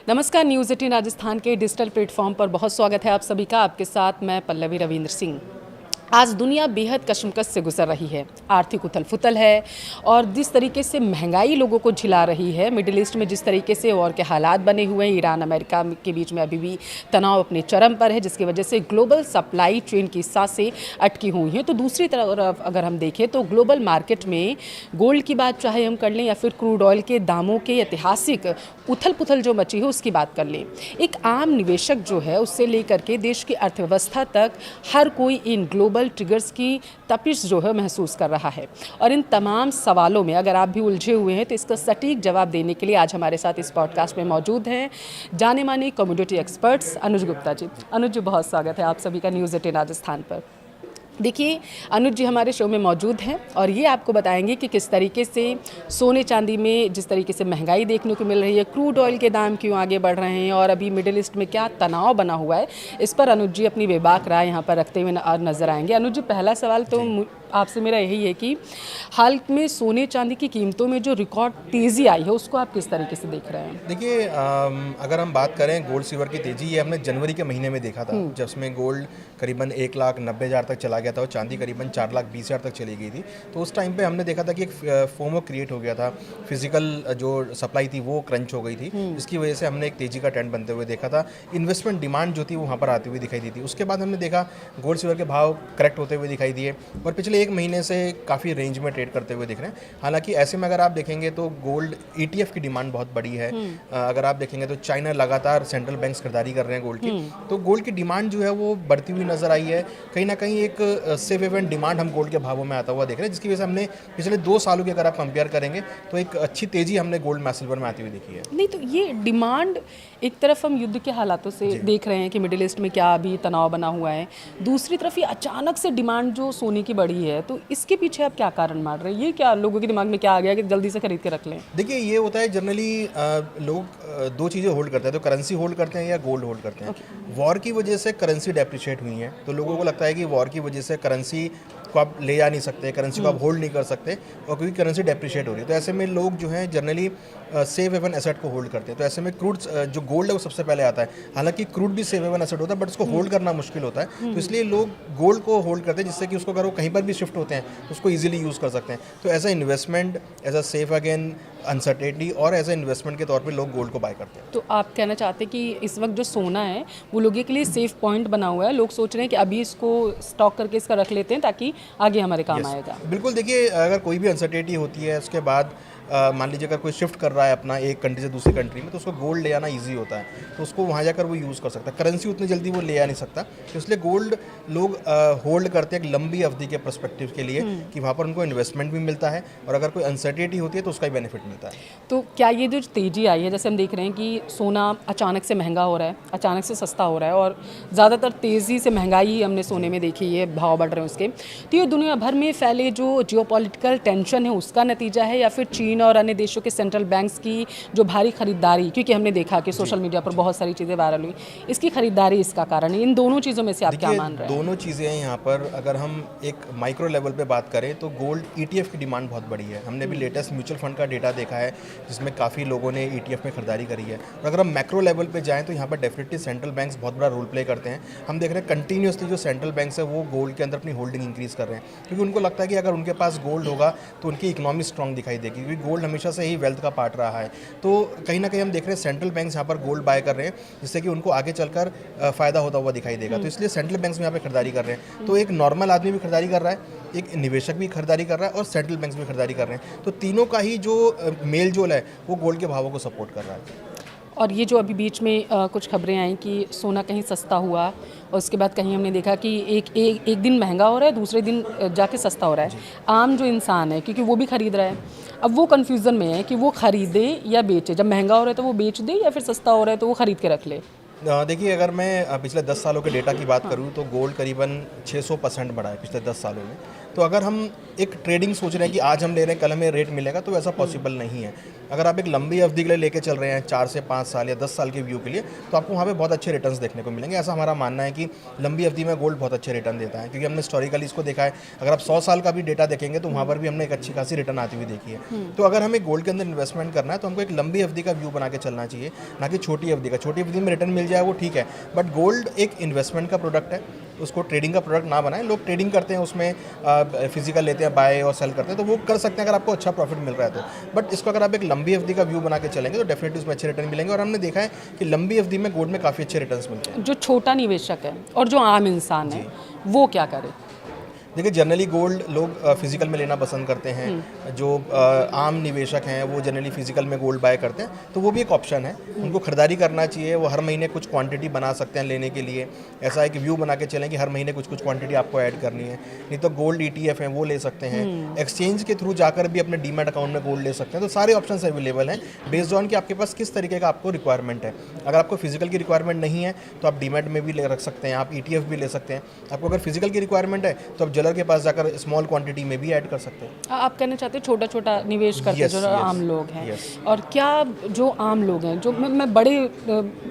नमस्कार, न्यूज़ 18 राजस्थान के digital platform पर बहुत स्वागत है आप सभी का। आपके साथ मैं पल्लवी रविंद्र सिंह। आज दुनिया बेहद कशमकश से गुजर रही है। आर्थिक उथल फुथल है और जिस तरीके से महंगाई लोगों को झिला रही है, मिडिल ईस्ट में जिस तरीके से वॉर के हालात बने हुए हैं, ईरान अमेरिका के बीच में अभी भी तनाव अपने चरम पर है, जिसकी वजह से ग्लोबल सप्लाई चेन की सांसें अटकी हुई हैं। तो दूसरी तरफ अगर हम देखें तो ग्लोबल मार्केट में गोल्ड की बात चाहे हम कर लें या फिर क्रूड ऑयल के दामों के ऐतिहासिक उथल पुथल जो मची है उसकी बात कर लें, एक आम निवेशक जो है उससे लेकर के देश की अर्थव्यवस्था तक हर कोई इन ग्लोबल ट्रिगर्स की तपिश जो है महसूस कर रहा है। और इन तमाम सवालों में अगर आप भी उलझे हुए हैं तो इसका सटीक जवाब देने के लिए आज हमारे साथ इस पॉडकास्ट में मौजूद हैं जाने माने कमोडिटी एक्सपर्ट्स अनुज गुप्ता जी। अनुज जी, बहुत स्वागत है आप सभी का न्यूज़ 18 राजस्थान पर। देखिए, अनुज जी हमारे शो में मौजूद हैं और ये आपको बताएंगे कि किस तरीके से सोने चांदी में जिस तरीके से महंगाई देखने को मिल रही है, क्रूड ऑयल के दाम क्यों आगे बढ़ रहे हैं और अभी मिडिल ईस्ट में क्या तनाव बना हुआ है, इस पर अनुज जी अपनी बेबाक राय यहाँ पर रखते हुए नजर आएंगे। अनुज जी, पहला सवाल तो आपसे मेरा यही है कि हाल में सोने चांदी की कीमतों में जो रिकॉर्ड तेज़ी आई है उसको आप किस तरीके से देख रहे हैं? देखिए, अगर हम बात करें गोल्ड सिल्वर की तेज़ी, ये हमने जनवरी के महीने में देखा था, जब उसमें गोल्ड करीबन 1,90,000 तक चला गया था और चांदी करीबन 4,20,000 तक चली गई थी। तो उस टाइम पे हमने देखा था कि एक फोमो क्रिएट हो गया था, फिजिकल जो सप्लाई थी वो क्रंच हो गई थी, जिसकी वजह से हमने एक तेज़ी का ट्रेंड बनते हुए देखा था। इन्वेस्टमेंट डिमांड जो थी वो वहाँ पर आती हुई दिखाई दी थी। उसके बाद हमने देखा गोल्ड सिल्वर के भाव करेक्ट होते हुए दिखाई दिए और पिछले एक महीने से काफ़ी रेंज में ट्रेड करते हुए दिख रहे हैं। हालांकि ऐसे में अगर आप देखेंगे तो गोल्ड ETF की डिमांड बहुत बड़ी है। अगर आप देखेंगे तो चाइना लगातार सेंट्रल बैंक्स खरीदारी कर रहे हैं गोल्ड की, तो गोल्ड की डिमांड जो है वो बढ़ती हुई नजर आई है। कहीं ना कहीं एक सेफ हेवन डिमांड हम गोल्ड के भावों में आता हुआ देख रहे हैं, जिसकी वजह से हमने पिछले 2 सालों की अगर आप कंपेयर करेंगे तो एक अच्छी तेजी हमने गोल्ड में सिल्वर में आती हुई देखी है। नहीं, तो ये डिमांड एक तरफ हम युद्ध के हालातों से देख रहे हैं कि मिडिल ईस्ट में क्या अभी तनाव बना हुआ है, दूसरी तरफ ये अचानक से डिमांड जो सोने की बढ़ी है, तो इसके पीछे आप क्या कारण मान रहे हैं? ये क्या लोगों के दिमाग में क्या आ गया कि जल्दी से खरीद के रख लें? देखिए, ये होता है जनरली लोग 2 चीज़ें होल्ड करते हैं, तो करेंसी होल्ड करते हैं या गोल्ड होल्ड करते हैं। वॉर की वजह से करेंसी डेप्रिशिएट हुई है, तो लोगों को लगता है कि वॉर की वजह से करेंसी को आप ले जा नहीं सकते, करेंसी को आप होल्ड नहीं कर सकते, और क्योंकि करेंसी डेप्रिशिएट हो रही है, तो ऐसे में लोग जो हैं जनरली सेफ हेवन एसेट को होल्ड करते हैं। तो ऐसे में क्रूड जो गोल्ड है वो सबसे पहले आता है। हालांकि क्रूड भी सेफ हेवन एसेट होता है, बट उसको होल्ड करना मुश्किल होता है, तो इसलिए लोग गोल्ड को होल्ड करते हैं, जिससे कि उसको अगर वो कहीं पर भी शिफ्ट होते हैं तो उसको ईजिली यूज़ कर सकते हैं। तो as a investment, as a safe again uncertainty और एज अ इन्वेस्टमेंट के तौर पे लोग गोल्ड को बाय करते हैं। तो आप कहना चाहते हैं कि इस वक्त जो सोना है वो लोगों के लिए सेफ पॉइंट बना हुआ है, लोग सोच रहे हैं कि अभी इसको स्टॉक करके इसका रख लेते हैं ताकि आगे हमारे काम आएगा। बिल्कुल, देखिए, अगर कोई भी अनसर्टेनिटी होती है उसके बाद मान लीजिए अगर कोई शिफ्ट कर रहा है अपना एक कंट्री से दूसरी कंट्री में, तो उसको गोल्ड ले आना ईजी होता है, तो उसको वहाँ जाकर वो यूज़ कर सकता है। करेंसी उतनी जल्दी वो ले आ नहीं सकता, तो इसलिए गोल्ड लोग होल्ड करते हैं एक लंबी अवधि के पर्सपेक्टिव के लिए, कि वहाँ पर उनको इन्वेस्टमेंट भी मिलता है और अगर कोई अनसर्टेनिटी होती है तो उसका ही बेनिफिट मिलता है। तो क्या ये जो तेज़ी आई है, जैसे हम देख रहे हैं कि सोना अचानक से महंगा हो रहा है, अचानक से सस्ता हो रहा है और ज़्यादातर तेज़ी से महंगाई ही हमने सोने में देखी है, भाव बढ़ रहे हैं उसके, तो ये दुनिया भर में फैले जो जियोपॉलिटिकल टेंशन है उसका नतीजा है या फिर चीन और अन्य देशों के सेंट्रल बैंक्स की जो भारी खरीदारी, क्योंकि हमने देखा कि सोशल मीडिया पर बहुत सारी चीज़ें वायरल हुई, इसकी खरीदारी इसका कारण है? इन दोनों चीज़ों में से आप क्या मान रहे हैं? दोनों चीज़ें हैं यहाँ पर। अगर हम एक माइक्रो लेवल पे बात करें तो गोल्ड ETF की डिमांड बहुत बड़ी है। हमने भी लेटेस्ट म्यूचुअल फंड का डेटा देखा है जिसमें काफ़ी लोगों ने ETF में खरीदारी करी है। और अगर हम मैक्रो लेवल पे जाएँ तो यहाँ पर डेफिनेटली सेंट्रल बैंक्स बहुत बड़ा रोल प्ले करते हैं। हम देख रहे हैं कंटिन्यूसली जो सेंट्रल बैंक्स है वो गोल्ड के अंदर अपनी होल्डिंग इंक्रीज़ कर रहे हैं, क्योंकि उनको लगता है कि अगर उनके पास गोल्ड होगा तो उनकी इकोनॉमी स्ट्रॉन्ग दिखाई देगी, क्योंकि गोल्ड हमेशा से ही वेल्थ का पार्ट रहा है। तो कहीं ना कहीं हम देख रहे हैं सेंट्रल बैंक्स यहाँ पर गोल्ड बाय कर रहे हैं, जिससे कि उनको आगे चलकर फ़ायदा होता हुआ दिखाई देगा। तो इसलिए सेंट्रल बैंक्स में यहाँ पे खरीदारी कर रहे हैं। तो एक नॉर्मल आदमी भी खरीदारी कर रहा है, एक निवेशक भी खरीदारी कर रहा है और सेंट्रल बैंक्स भी खरीदारी कर रहे हैं। तो तीनों का ही जो मेल जोल है वो गोल्ड के भावों को सपोर्ट कर रहा है। और ये जो अभी बीच में कुछ खबरें आई कि सोना कहीं सस्ता हुआ और उसके बाद कहीं हमने देखा कि एक दिन महंगा हो रहा है, दूसरे दिन जाके सस्ता हो रहा है। आम जो इंसान है, क्योंकि वो भी खरीद रहा है, अब वो कन्फ्यूज़न में है कि वो खरीदे या बेचे। जब महंगा हो रहा है तो वो बेच दे या फिर सस्ता हो रहा है तो वो खरीद के रख ले। देखिए, अगर मैं पिछले 10 सालों के डेटा की बात करूँ तो गोल्ड करीबन 600% बढ़ा है पिछले 10 सालों में। तो अगर हम एक ट्रेडिंग सोच रहे हैं कि आज हम ले रहे हैं कल हमें रेट मिलेगा, तो ऐसा पॉसिबल नहीं है। अगर आप एक लंबी अवधि के लिए लेके चल रहे हैं 4 से 5 साल या 10 साल के व्यू के लिए, तो आपको वहाँ पे बहुत अच्छे रिटर्न्स देखने को मिलेंगे। ऐसा हमारा मानना है कि लंबी अवधि में गोल्ड बहुत अच्छे रिटर्न देता है, क्योंकि हमने हिस्टोरिकली इसको देखा है। अगर आप 100 साल का भी डेटा देखेंगे तो वहाँ पर भी हमने एक अच्छी खासी रिटर्न आती हुई देखी है। तो अगर हमें गोल्ड के अंदर इन्वेस्टमेंट करना है तो हमको एक लंबी अवधि का व्यू बना के चलना चाहिए, ना कि छोटी अवधि का। छोटी अवधि में रिटर्न मिल जाए वो ठीक है, बट गोल्ड एक इन्वेस्टमेंट का प्रोडक्ट है, उसको ट्रेडिंग का प्रोडक्ट ना बनाएं। लोग ट्रेडिंग करते हैं, उसमें फिजिकल लेते हैं, बाय और सेल करते हैं, तो वो कर सकते हैं अगर आपको अच्छा प्रॉफिट मिल रहा है तो। बट इसको अगर आप एक लंबी अवधि का व्यू बना के चलेंगे तो डेफिनेटली उसमें अच्छे रिटर्न मिलेंगे। और हमने देखा है कि लंबी अवधि में गोल्ड में काफ़ी अच्छे रिटर्न्स मिलते हैं। जो छोटा निवेशक है और जो आम इंसान है वो क्या करे? देखिए, जनरली गोल्ड लोग फिजिकल में लेना पसंद करते हैं। जो आम निवेशक हैं वो जनरली फिजिकल में गोल्ड बाय करते हैं, तो वो भी एक ऑप्शन है। उनको खरीदारी करना चाहिए। वो हर महीने कुछ क्वांटिटी बना सकते हैं लेने के लिए। ऐसा है कि व्यू बना के चलें कि हर महीने कुछ कुछ क्वांटिटी आपको ऐड करनी है। नहीं तो गोल्ड ETF है वो ले सकते हैं। एक्सचेंज के थ्रू जाकर भी अपने डीमैट अकाउंट में गोल्ड ले सकते हैं। तो सारे ऑप्शन अवेलेबल हैं बेस्ड ऑन कि आपके पास किस तरीके का आपको रिक्वायरमेंट है। अगर आपको फिजिकल की रिक्वायरमेंट नहीं है तो आप डीमैट में भी ले रख सकते हैं, आप ETF भी ले सकते हैं। आपको अगर फिजिकल की रिक्वायरमेंट है तो आप ज्वेलर के पास जाकर स्मॉल क्वांटिटी में भी ऐड कर सकते हैं। आप कहना चाहते हैं छोटा छोटा निवेश करते हैं जो आम लोग हैं। और क्या जो आम लोग हैं, जो मैं बड़े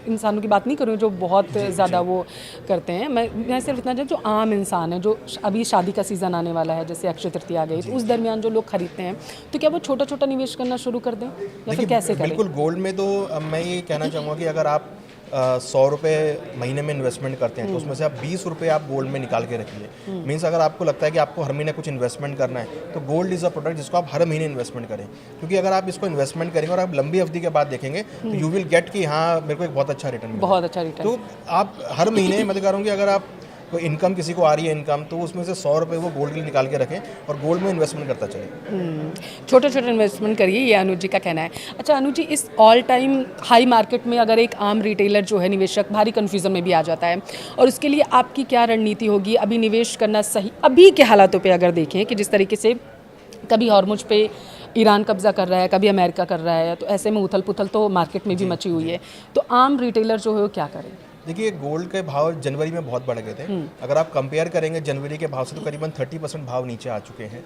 इंसानों की बात नहीं कर रही हूँ जो बहुत ज़्यादा वो करते हैं, मैं सिर्फ इतना जो आम इंसान है, जो अभी शादी का सीज़न आने वाला है, जैसे अक्षय तृतीया आ गई, तो उस दरमियान जो लोग खरीदते हैं, तो क्या वो छोटा छोटा निवेश करना शुरू कर दें या फिर कैसे करें? बिल्कुल, गोल्ड में तो मैं ये कहना चाहूँगा कि अगर आप 100 रुपये महीने में इन्वेस्टमेंट करते हैं तो उसमें से आप 20 रुपये आप गोल्ड में निकाल के रखिए। मीन्स अगर आपको लगता है कि आपको हर महीने कुछ इन्वेस्टमेंट करना है तो गोल्ड इज़ अ प्रोडक्ट जिसको आप हर महीने इन्वेस्टमेंट करें। क्योंकि अगर आप इसको इन्वेस्टमेंट करेंगे और आप लंबी अवधि के बाद देखेंगे तो यू विल गेट कि हाँ, मेरे को एक बहुत अच्छा रिटर्न मिला। बहुत अच्छा रिटर्न। तो आप हर महीने मैं तो कह रहा हूँ कि अगर आप कोई इनकम किसी को आ रही है इनकम, तो उसमें से 100 रुपये वो गोल्ड के लिए निकाल के रखें और गोल्ड में इन्वेस्टमेंट करता चले। छोटे छोटे इन्वेस्टमेंट करिए, ये अनुज जी का कहना है। अच्छा अनुज जी, इस ऑल टाइम हाई मार्केट में अगर एक आम रिटेलर जो है, निवेशक भारी कन्फ्यूज़न में भी आ जाता है, और उसके लिए आपकी क्या रणनीति होगी? अभी निवेश करना सही अभी के हालातों पर अगर देखें कि जिस तरीके से कभी हॉर्मुज पे ईरान कब्जा कर रहा है, कभी अमेरिका कर रहा है, तो ऐसे में उथल पुथल तो मार्केट में भी मची हुई है, तो आम रिटेलर जो है वो क्या करें? देखिए, गोल्ड के भाव जनवरी में बहुत बढ़ गए थे। अगर आप कंपेयर करेंगे जनवरी के भाव से तो करीबन 30% भाव नीचे आ चुके हैं।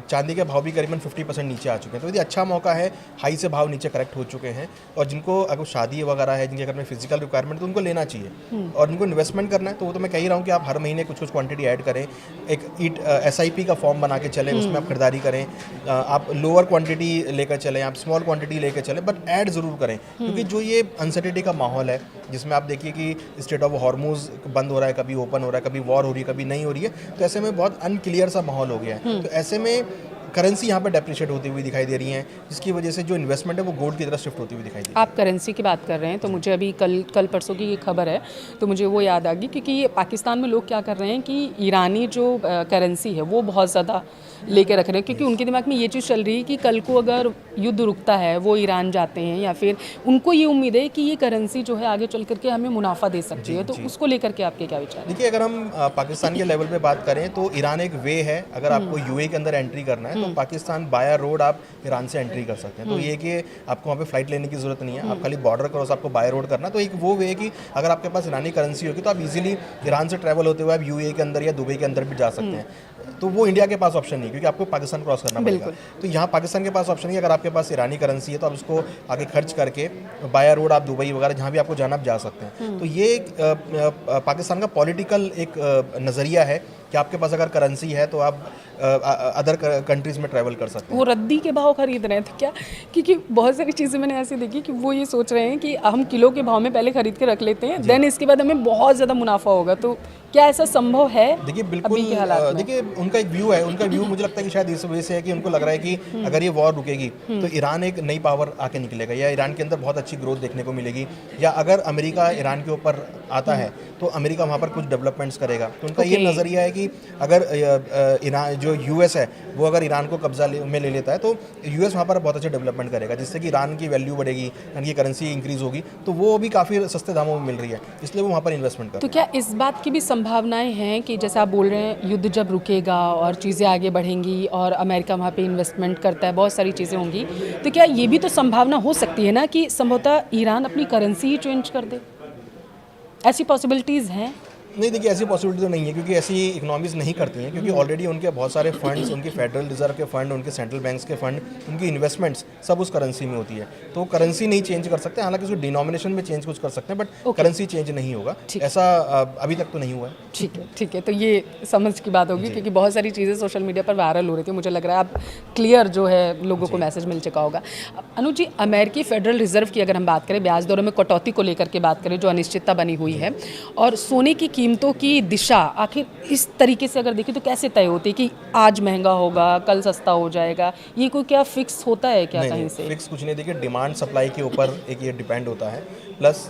चांदी के भाव भी करीबन 50% नीचे आ चुके हैं। तो ये अच्छा मौका है, हाई से भाव नीचे करेक्ट हो चुके हैं। और जिनको अगर शादी वगैरह है, जिनके घर में फिजिकल रिक्वायरमेंट, तो उनको लेना चाहिए। और जिनको इन्वेस्टमेंट करना है तो वो तो मैं कह ही रहा हूँ कि आप हर महीने कुछ कुछ क्वांटिटी ऐड करें। एक SIP का फॉर्म बना के चलें, उसमें आप खरीदारी करें। आप लोअर क्वांटिटी लेकर चलें, आप स्मॉल क्वांटिटी लेकर चलें, बट ऐड ज़रूर करें। क्योंकि जो ये अनसर्टेनिटी का माहौल है, जिसमें आप देखिए कि स्टेट ऑफ हॉर्मुज बंद हो रहा है, कभी ओपन हो रहा है, कभी वॉर हो रही है, कभी नहीं हो रही है, तो ऐसे में बहुत अनक्लियर सा माहौल हो गया है। तो ऐसे में करेंसी यहाँ पर डेप्रिशिएट होती हुई दिखाई दे रही हैं, जिसकी वजह से जो इन्वेस्टमेंट है वो गोल्ड की तरफ शिफ्ट होती हुई दिखाई दे रही है। आप करेंसी की बात कर रहे हैं तो मुझे अभी कल परसों की ये खबर है तो मुझे वो याद आ गई, क्योंकि पाकिस्तान में लोग क्या कर रहे हैं कि ईरानी जो करेंसी है वो बहुत ज़्यादा लेके रख रहे हैं, क्योंकि उनके दिमाग में ये चीज़ चल रही है कि कल को अगर युद्ध रुकता है, वो ईरान जाते हैं, या फिर उनको ये उम्मीद है कि ये करेंसी जो है आगे चल करके हमें मुनाफा दे सकती है। तो उसको लेकर के आपके क्या विचार? देखिए, अगर हम पाकिस्तान के लेवल पे बात करें तो ईरान एक वे है। अगर आपको UAE के अंदर एंट्री करना है तो पाकिस्तान बाया रोड आप ईरान से एंट्री कर सकते हैं। तो ये कि आपको वहाँ पे फ्लाइट लेने की जरूरत नहीं है, आप खाली बॉर्डर क्रॉस आपको बाय रोड करना। तो एक वो वे है कि अगर आपके पास ईरानी करेंसी होगी तो आप इजीली ईरान से ट्रैवल होते हुए आप UAE के अंदर या दुबई के अंदर भी जा सकते हैं। तो वो इंडिया के पास ऑप्शन नहीं, क्योंकि आपको पाकिस्तान क्रॉस करना पड़ेगा। तो यहाँ पाकिस्तान के पास ऑप्शन नहीं है। अगर आपके पास ईरानी करेंसी है तो आप उसको आगे खर्च करके बाया रोड आप दुबई वगैरह जहाँ भी आपको जाना आप जा सकते हैं। तो ये पाकिस्तान का पॉलिटिकल एक नज़रिया है कि आपके पास अगर करेंसी है तो आप अदर कंट्रीज़ में ट्रैवल कर सकते हैं। वो रद्दी के भाव खरीद रहे हैं तो क्या, क्योंकि बहुत सारी चीज़ें मैंने ऐसी देखी कि वो ये सोच रहे हैं कि हम किलो के भाव में पहले खरीद के रख लेते हैं, देन इसके बाद हमें बहुत ज़्यादा मुनाफा होगा। तो क्या ऐसा संभव है? देखिए, बिल्कुल। देखिए, उनका एक व्यू है, उनका व्यू मुझे लगता है कि शायद इस वजह से है कि उनको लग रहा है कि अगर ये वॉर रुकेगी तो ईरान एक नई पावर आके निकलेगा, या ईरान के अंदर बहुत अच्छी ग्रोथ देखने को मिलेगी, या अगर अमेरिका ईरान के ऊपर आता है तो अमेरिका वहाँ पर कुछ डेवलपमेंट्स करेगा। तो उनका ये नज़रिया है कि अगर ईरान जो US है वो अगर ईरान को कब्जा में ले लेता है तो US वहाँ पर बहुत अच्छे डेवलपमेंट करेगा, जिससे कि ईरान की वैल्यू बढ़ेगी, ईरान की करेंसी इंक्रीज़ होगी, तो वो भी काफ़ी सस्ते दामों में मिल रही है, इसलिए वो वहाँ पर इन्वेस्टमेंट कर। तो क्या इस बात की भी संभावनाएं हैं कि जैसे आप बोल रहे हैं युद्ध जब रुकेगा और चीज़ें आगे बढ़ेंगी और अमेरिका वहाँ पे इन्वेस्टमेंट करता है, बहुत सारी चीज़ें होंगी, तो क्या ये भी तो संभावना हो सकती है ना कि संभवतः ईरान अपनी करेंसी ही चेंज कर दे? ऐसी पॉसिबिलिटीज़ हैं? नहीं, देखिए ऐसी पॉसिबिलिटी तो नहीं है, क्योंकि ऐसी इकोनॉमीज़ नहीं करती हैं, क्योंकि ऑलरेडी उनके बहुत सारे फंड्स, उनकी फेडरल रिजर्व के फंड, उनके सेंट्रल बैंक्स के फंड, उनकी इन्वेस्टमेंट्स सब उस करेंसी में होती है। तो करेंसी नहीं चेंज कर सकते, हालांकि उसको डिनोमिनेशन में चेंज कुछ कर सकते हैं, बट करेंसी चेंज नहीं होगा, ऐसा अभी तक तो नहीं हुआ है। ठीक है, तो ये समझ की बात होगी, क्योंकि बहुत सारी चीज़ें सोशल मीडिया पर वायरल हो रही थी। मुझे लग रहा है अब क्लियर जो है लोगों को मैसेज मिल चुका होगा। अनुज जी, अमेरिकी फेडरल रिजर्व की अगर हम बात करें, ब्याज दरों में कटौती को लेकर के बात करें, जो अनिश्चितता बनी हुई है, और सोने की कीमतों की दिशा आखिर इस तरीके से अगर देखें तो कैसे तय होती है कि आज महंगा होगा, कल सस्ता हो जाएगा? ये कोई क्या फिक्स होता है क्या कहीं से? फिक्स कुछ नहीं, देखिए डिमांड सप्लाई के ऊपर एक ये डिपेंड होता है, प्लस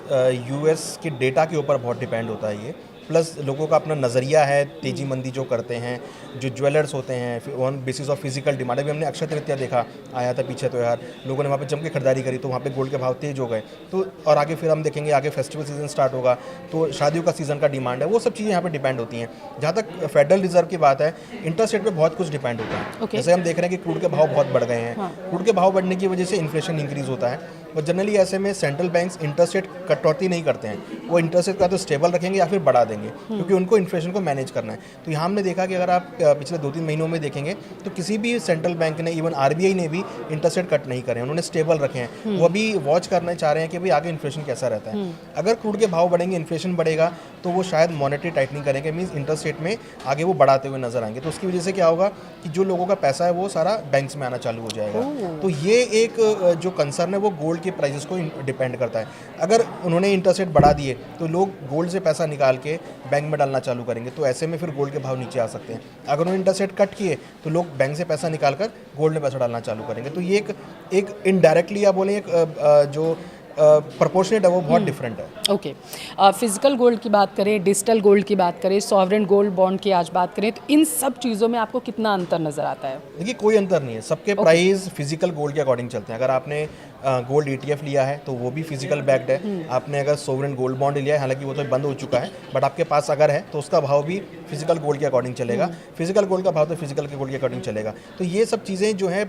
यूएस के डेटा के ऊपर बहुत डिपेंड होता है ये, प्लस लोगों का अपना नज़रिया है, तेजी मंदी जो करते हैं, जो ज्वेलर्स होते हैं, on basis of physical demand. अभी हमने अक्षय तृतीया देखा, आया था पीछे तो यार लोगों ने वहाँ पे जम के खरीदारी करी, तो वहाँ पे गोल्ड के भाव तेज हो गए। तो और आगे फिर हम देखेंगे, आगे फेस्टिवल सीजन स्टार्ट होगा, तो शादियों का सीज़न का डिमांड है, वो सब चीज़ें यहाँ पे डिपेंड होती हैं। जहाँ तक फेडरल रिजर्व की बात है, इंटरेस्ट रेट पे बहुत कुछ डिपेंड होता है। जैसे हम देख रहे हैं कि क्रूड के भाव बहुत बढ़ गए हैं, क्रूड के भाव बढ़ने की वजह से इन्फ्लेशन इंक्रीज होता है, और जनरली ऐसे में सेंट्रल बैंक्स इंटरेस्ट रेट कटौती नहीं करते हैं, वो इंटरेस्ट रेट का तो स्टेबल रखेंगे या फिर बढ़ा देंगे, क्योंकि उनको इन्फ्लेशन को मैनेज करना है। तो यहाँ हमने देखा कि अगर आप पिछले 2-3 महीनों में देखेंगे तो किसी भी सेंट्रल बैंक ने, इवन आरबीआई ने भी इंटरेस्ट रेट कट नहीं करे हैं, उन्होंने स्टेबल रखे हैं। वो अभी वॉच करना चाह रहे हैं कि भाई आगे इन्फ्लेशन कैसा रहता है। अगर क्रूड के भाव बढ़ेंगे, इन्फ्लेशन बढ़ेगा, तो वो शायद मॉनेटरी टाइटनिंग करेंगे, मीन्स इंटरेस्ट रेट में आगे वो बढ़ाते हुए नजर आएंगे। तो उसकी वजह से क्या होगा कि जो लोगों का पैसा है वो सारा बैंक्स में आना चालू हो जाएगा। तो ये एक जो कंसर्न है वो गोल्ड के प्राइसेस को डिपेंड करता है। अगर उन्होंने इंटरेस्ट रेट बढ़ा दिए तो लोग गोल्ड से पैसा निकाल के बैंक में डालना चालू करेंगे, तो ऐसे में फिर गोल्ड के भाव नीचे आ सकते हैं। अगर उन्होंने इंटरेस्ट रेट कट किए तो लोग बैंक से पैसा निकाल कर गोल्ड में पैसा डालना चालू करेंगे। तो ये एक इनडायरेक्टली आप बोलें, एक जो प्रपोर्शनेट है वो बहुत डिफरेंट है। ओके, फिजिकल गोल्ड की बात करें, डिजिटल गोल्ड की बात करें, सॉवरेन गोल्ड बॉन्ड की आज बात करें, तो इन सब चीज़ों में आपको कितना अंतर नज़र आता है? देखिए कोई अंतर नहीं है, सबके प्राइस फिजिकल गोल्ड के अकॉर्डिंग चलते हैं। अगर आपने गोल्ड ETF लिया है तो वो भी फिजिकल बैक्ड है। आपने अगर सोवरेन गोल्ड बॉन्ड लिया है, हालांकि वो तो बंद हो चुका है, बट आपके पास अगर है तो उसका भाव भी फिजिकल गोल्ड के अकॉर्डिंग चलेगा। फिजिकल गोल्ड का भाव तो फिजिकल के गोल्ड के अकॉर्डिंग चलेगा। तो ये सब चीज़ें जो है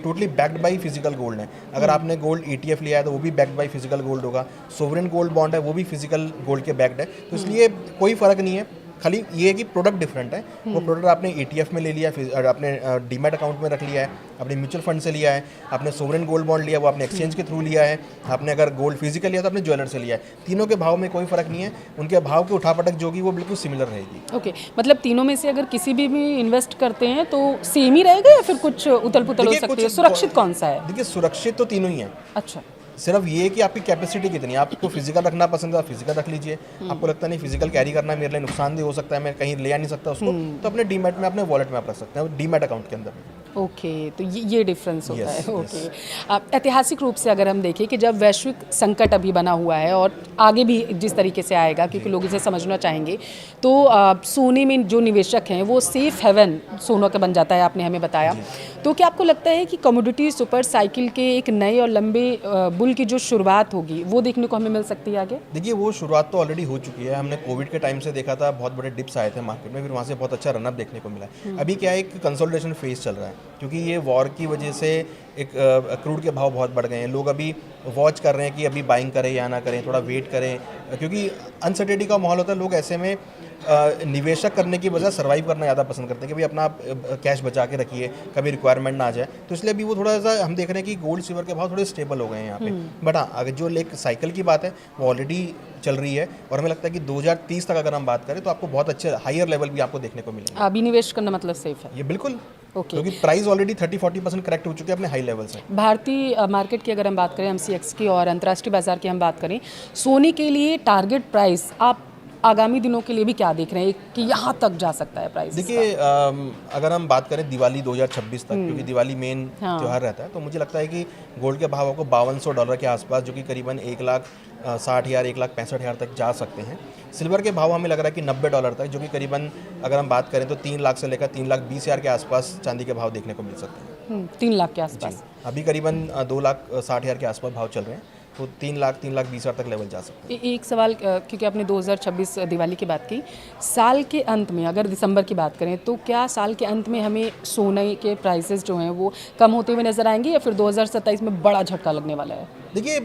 totally backed by physical gold है। अगर आपने गोल्ड ETF लिया है तो वो भी बैक्ड बाई फिजिकल गोल्ड होगा। सोवरेन गोल्ड बॉन्ड है वो भी फिजिकल गोल्ड के बैक्ड है। तो इसलिए कोई फ़र्क नहीं है, खाली ये है कि प्रोडक्ट डिफरेंट है। वो प्रोडक्ट आपने ETF में ले लिया, फिर आपने डीमैट अकाउंट में रख लिया है, आपने म्यूचुअल फंड से लिया है, आपने सोवरेन गोल्ड बॉन्ड लिया वो आपने एक्सचेंज के थ्रू लिया है, आपने अगर गोल्ड फिजिकल लिया तो आपने ज्वेलर से लिया है। तीनों के भाव में कोई फर्क नहीं है, उनके भाव की उठापटक जो होगी वो बिल्कुल सिमिलर रहेगी। ओके, मतलब तीनों में से अगर किसी भी इन्वेस्ट करते हैं तो सेम ही रहेगा या फिर कुछ उथल पुथल हो सकती है? सुरक्षित कौन सा है? देखिए सुरक्षित तो तीनों ही है। अच्छा, सिर्फ ये है कि आपकी कैपेसिटी कितनी है। आपको फिजिकल रखना पसंद है, आप फिजिकल रख लीजिए। आपको लगता नहीं फिजिकल कैरी करना मेरे लिए नुकसानदेह हो सकता है, मैं कहीं ले आ नहीं सकता उसको, तो अपने डीमैट में, अपने वॉलेट में आप रख सकते हैं, डीमैट अकाउंट के अंदर। ओके, तो ये डिफरेंस होता है। ओके, ऐतिहासिक रूप से अगर हम देखें कि जब वैश्विक संकट अभी बना हुआ है और आगे भी जिस तरीके से आएगा, क्योंकि लोग इसे समझना चाहेंगे, तो सोने में जो निवेशक हैं वो सेफ हेवन सोना का बन जाता है, आपने हमें बताया। तो क्या आपको लगता है कि कमोडिटी सुपर साइकिल के एक नए और लंबे बुल की जो शुरुआत होगी वो देखने को हमें मिल सकती है आगे? देखिए वो शुरुआत तो ऑलरेडी हो चुकी है। हमने कोविड के टाइम से देखा था, बहुत बड़े डिप्स आए थे मार्केट में, फिर वहाँ से बहुत अच्छा रनअप देखने को मिला। अभी क्या है, एक कंसोलिडेशन फेज चल रहा है, क्योंकि ये वॉर की वजह से एक क्रूड के भाव बहुत बढ़ गए हैं। लोग अभी वॉच कर रहे हैं कि अभी बाइंग करें या ना करें, थोड़ा वेट करें, क्योंकि अनसर्टेनिटी का माहौल होता है। लोग ऐसे में निवेशक करने की बजाय सर्वाइव करना ज़्यादा पसंद करते हैं कि भाई अपना कैश बचा के रखिए, कभी रिक्वायरमेंट ना आ जाए। तो इसलिए अभी वो थोड़ा सा हम देख रहे हैं कि गोल्ड सिल्वर के भाव थोड़े स्टेबल हो गए हैं यहाँ पे। बट हाँ, अगर जो एक साइकिल की बात है वो ऑलरेडी चल रही है, और हमें लगता है कि 2030 तक अगर हम बात करें तो आपको बहुत अच्छे हायर लेवल भी आपको देखने को मिलेंगे। अभी निवेश करना मतलब सेफ है? ये बिल्कुल, ओके, क्योंकि प्राइस ऑलरेडी 30-40% करेक्ट हो चुके हैं अपने हाई लेवल से। भारतीय मार्केट की अगर हम बात करें, MCX की, और अंतर्राष्ट्रीय बाजार की हम बात करें, सोने के लिए टारगेट प्राइस आप आगामी दिनों के लिए भी क्या देख रहे हैं कि यहाँ तक जा सकता है प्राइस? देखिए अगर हम बात करें दिवाली 2026 तक, क्योंकि दिवाली मेन त्यौहार रहता है, तो मुझे लगता है कि गोल्ड के भाव को $5200 के आसपास, जो कि करीबन 1,60,000 1,65,000 तक जा सकते हैं। सिल्वर के भाव हमें लग रहा है कि $90 तक, जो कि करीबन अगर हम बात करें तो 3 लाख से लेकर 3,20,000 के आसपास चांदी के भाव देखने को मिल सकते हैं। 3 लाख के आसपास? अभी करीबन 2,60,000 के आसपास भाव चल रहे हैं, तो 3 लाख 3,20,000 तक लेवल जा सकते हैं। एक सवाल, क्योंकि आपने 2026 दिवाली की बात की, साल के अंत में अगर दिसंबर की बात करें तो क्या साल के अंत में हमें सोने के प्राइसेस जो हैं वो कम होते हुए नजर आएंगे, या फिर 2027 में बड़ा झटका लगने वाला है? देखिए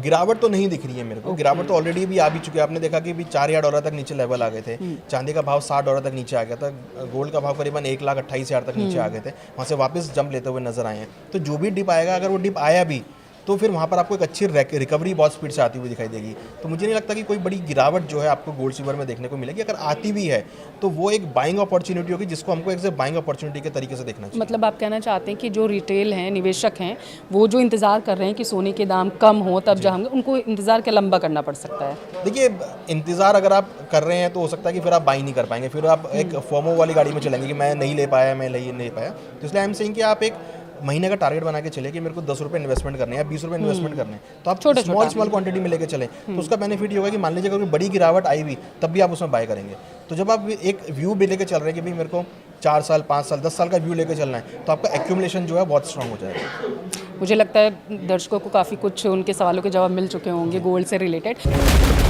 गिरावट तो नहीं दिख रही है मेरे को, गिरावट तो ऑलरेडी भी आ भी चुकी है। आपने देखा कि भी $4,000 तक नीचे लेवल आ गए थे, चांदी का भाव $60 तक नीचे आ गया था, गोल्ड का भाव करीबन 1,28,000 तक नीचे आ गए थे, वहाँ से वापस जंप लेते हुए नजर आए हैं। तो जो भी डिप आएगा, अगर वो डिप आया भी तो फिर वहाँ पर आपको एक अच्छी रिकवरी बहुत स्पीड से आती हुई दिखाई देगी। तो मुझे नहीं लगता कि कोई बड़ी गिरावट जो है आपको गोल्ड सिल्वर में देखने को मिलेगी। अगर आती भी है तो वो एक बाइंग अपॉर्चुनिटी होगी, जिसको हमको एक बाइंग अपॉर्चुनिटी के तरीके से देखना चाहिए। मतलब आप कहना चाहते हैं कि जो रिटेल हैं, निवेशक हैं, वो जो इंतज़ार कर रहे हैं कि सोने के दाम कम हो तब जाएंगे, उनको इंतज़ार क्या लंबा करना पड़ सकता है? देखिए इंतज़ार अगर आप कर रहे हैं तो हो सकता है कि फिर आप बाई नहीं कर पाएंगे, फिर आप एक फोमो वाली गाड़ी में चलेंगे कि मैं नहीं ले पाया, मैं नहीं पाया। तो इसलिए आई एम सेइंग कि आप एक महीने का टारगेट बना के चले कि मेरे को 10 रुपये इन्वेस्टमेंट करने हैं या 20 रुपये इन्वेस्टमेंट करने हैं, तो आप स्मॉल क्वांटिटी में लेके चलें। तो उसका बेनिफिट ये होगा कि मान लीजिए अगर बड़ी गिरावट आई भी तब भी आप उसमें बाय करेंगे। तो जब आप एक व्यू भी लेके चल रहे हैं कि भाई मेरे को 4 साल, 5 साल, 10 साल का व्यू लेके चलना है, तो आपका एक्यूमुलेशन जो है बहुत स्ट्रांग हो जाएगा। मुझे लगता है दर्शकों को काफ़ी कुछ उनके सवालों के जवाब मिल चुके होंगे गोल्ड से रिलेटेड।